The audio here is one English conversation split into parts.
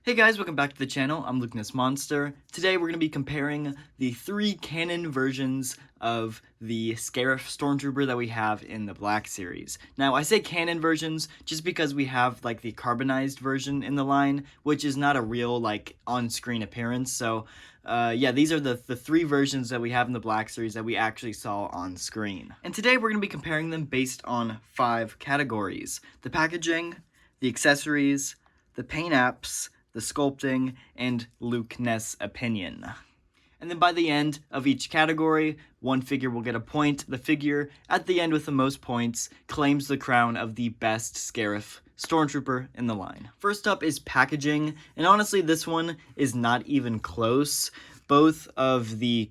Hey guys, welcome back to the channel. I'm Lukinous Monster. Today we're going to be comparing the three canon versions of the Scarif Stormtrooper that we have in the Black series. Now, I say canon versions just because we have like the carbonized version in the line, which is not a real like on-screen appearance. So yeah, these are the three versions that we have in the Black series that we actually saw on screen. And today we're going to be comparing them based on 5 categories: the packaging, the accessories, the paint apps, the sculpting, and Luke Ness opinion. And then by the end of each category, one figure will get a point. The figure at the end with the most points claims the crown of the best Scarif Stormtrooper in the line. First up is packaging, and honestly this one is not even close. Both of the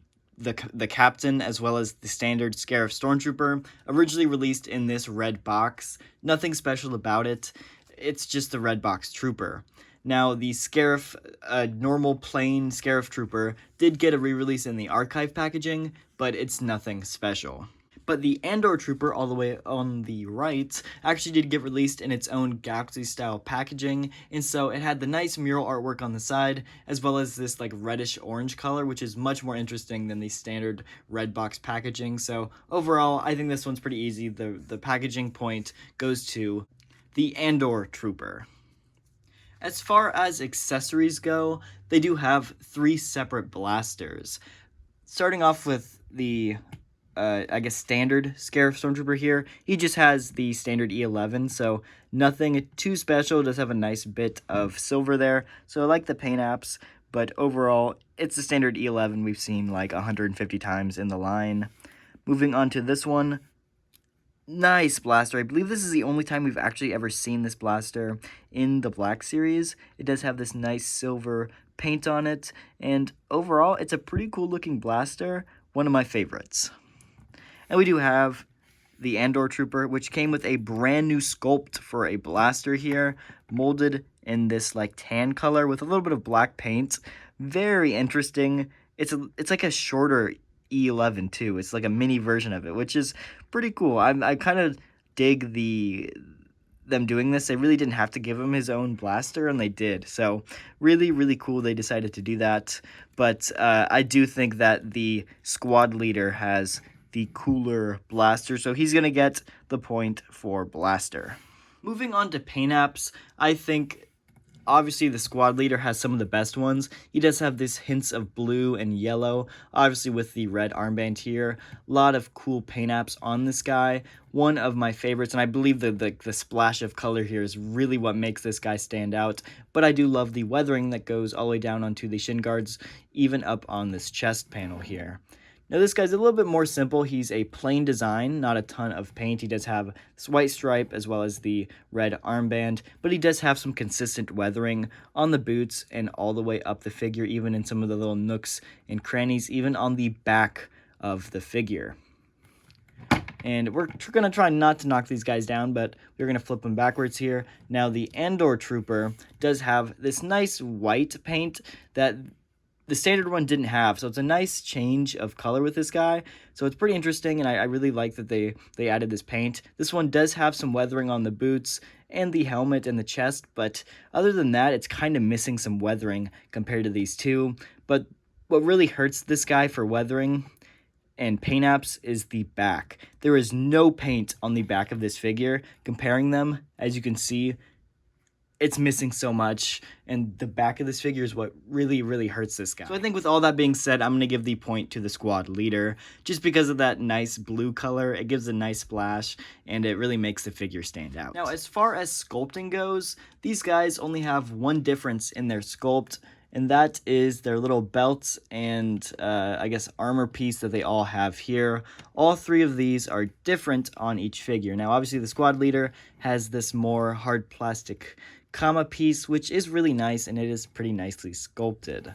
captain as well as the standard Scarif Stormtrooper originally released in this red box. Nothing special about it. It's just the red box trooper. Now, the Scarif, normal plain Scarif Trooper, did get a re-release in the archive packaging, but it's nothing special. But the Andor Trooper, all the way on the right, actually did get released in its own Galaxy-style packaging, and so it had the nice mural artwork on the side, as well as this like reddish-orange color, which is much more interesting than the standard red box packaging. So overall, I think this one's pretty easy. The packaging point goes to the Andor Trooper. As far as accessories go, they do have 3 separate blasters. Starting off with the, I guess, standard Scarif Stormtrooper here. He just has the standard E11, so nothing too special. Does have a nice bit of silver there, so I like the paint apps. But overall, it's the standard E11 we've seen like 150 times in the line. Moving on to this one. Nice blaster. I believe this is the only time we've actually ever seen this blaster in the Black series. It does have this nice silver paint on it, and overall, it's a pretty cool looking blaster, one of my favorites. And we do have the Andor Trooper, which came with a brand new sculpt for a blaster here, molded in this like tan color with a little bit of black paint. Very interesting. It's like a shorter E11 too. It's like a mini version of it, which is pretty cool. I kind of dig them doing this. They really didn't have to give him his own blaster, and they did. So really cool they decided to do that. But I do think that the squad leader has the cooler blaster, so he's gonna get the point for blaster. Moving on to paint apps, I think obviously the squad leader has some of the best ones. He does have this hints of blue and yellow, obviously with the red armband here. A lot of cool paint apps on this guy. One of my favorites, and I believe the splash of color here is really what makes this guy stand out. But I do love the weathering that goes all the way down onto the shin guards, even up on this chest panel here. Now this guy's a little bit more simple. He's a plain design, not a ton of paint. He does have this white stripe as well as the red armband, but he does have some consistent weathering on the boots and all the way up the figure, even in some of the little nooks and crannies, even on the back of the figure. And we're going to try not to knock these guys down, but we're going to flip them backwards here. Now the Andor Trooper does have this nice white paint that the standard one didn't have, so it's a nice change of color with this guy. So it's pretty interesting, and I really like that they added this paint. This one does have some weathering on the boots and the helmet and the chest, but other than that, it's kind of missing some weathering compared to these two. But what really hurts this guy for weathering and paint apps is the back. There is no paint on the back of this figure. Comparing them, as you can see, it's missing so much, and the back of this figure is what really hurts this guy. So I think with all that being said, I'm going to give the point to the squad leader, just because of that nice blue color. It gives a nice splash, and it really makes the figure stand out. Now, as far as sculpting goes, these guys only have one difference in their sculpt, and that is their little belts and, I guess, armor piece that they all have here. All 3 of these are different on each figure. Now, obviously, the squad leader has this more hard plastic comma piece, which is really nice, and it is pretty nicely sculpted.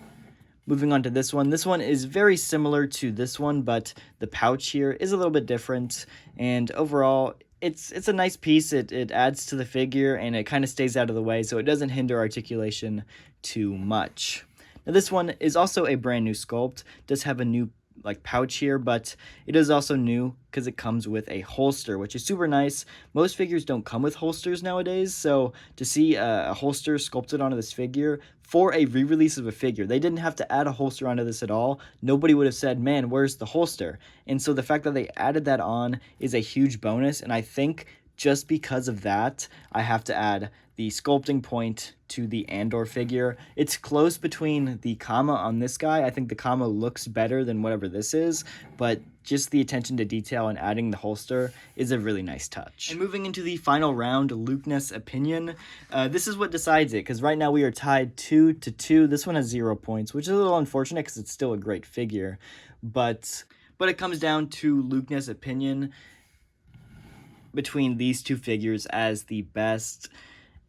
Moving on to this one. This one is very similar to this one, but the pouch here is a little bit different, and overall, it's a nice piece. It adds to the figure, and it kind of stays out of the way, so it doesn't hinder articulation too much. Now, this one is also a brand new sculpt. Does have a new like pouch here, but it is also new because it comes with a holster, which is super nice. Most figures don't come with holsters nowadays, so to see a holster sculpted onto this figure for a re-release of a figure, they didn't have to add a holster onto this at all. Nobody would have said, man, where's the holster? And so the fact that they added that on is a huge bonus, and I think just because of that, I have to add the sculpting point to the Andor figure. It's close between the comma on this guy. I think the comma looks better than whatever this is, but just the attention to detail and adding the holster is a really nice touch. And moving into the final round, Lukeness opinion. This is what decides it, because right now we are tied 2-2. This one has 0 points, which is a little unfortunate because it's still a great figure. But it comes down to Lukeness opinion between these two figures as the best.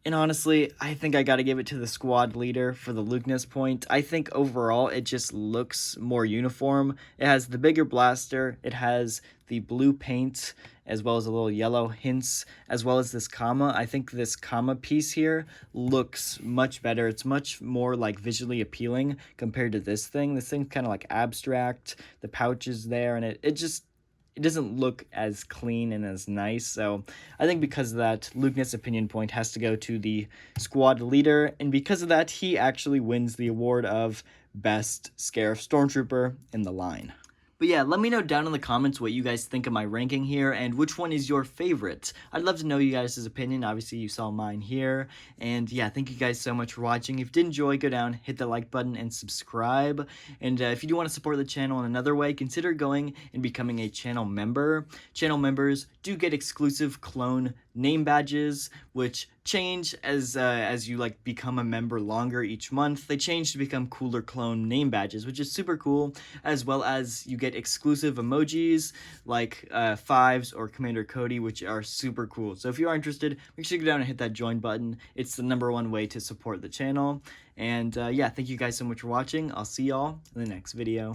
And honestly, I think I gotta give it to the squad leader for the Lukeness point. I think overall it just looks more uniform. It has the bigger blaster, it has the blue paint, as well as a little yellow hints, as well as this comma. I think this comma piece here looks much better. It's much more like visually appealing compared to this thing. This thing's kind of like abstract. The pouch is there, and it doesn't look as clean and as nice. So I think because of that, Lukeness opinion point has to go to the squad leader. And because of that, he actually wins the award of Best Scarif Stormtrooper in the line. But yeah, let me know down in the comments what you guys think of my ranking here and which one is your favorite. I'd love to know you guys' opinion. Obviously, you saw mine here. And yeah, thank you guys so much for watching. If you did enjoy, go down, hit the like button, and subscribe. And if you do want to support the channel in another way, consider going and becoming a channel member. Channel members do get exclusive clone name badges, which change as you like become a member longer each month. They change to become cooler clone name badges, which is super cool, as well as you get exclusive emojis like Fives or Commander Cody, which are super cool. So if you are interested, make sure to go down and hit that join button. It's the #1 way to support the channel. And yeah, thank you guys so much for watching. I'll see y'all in the next video.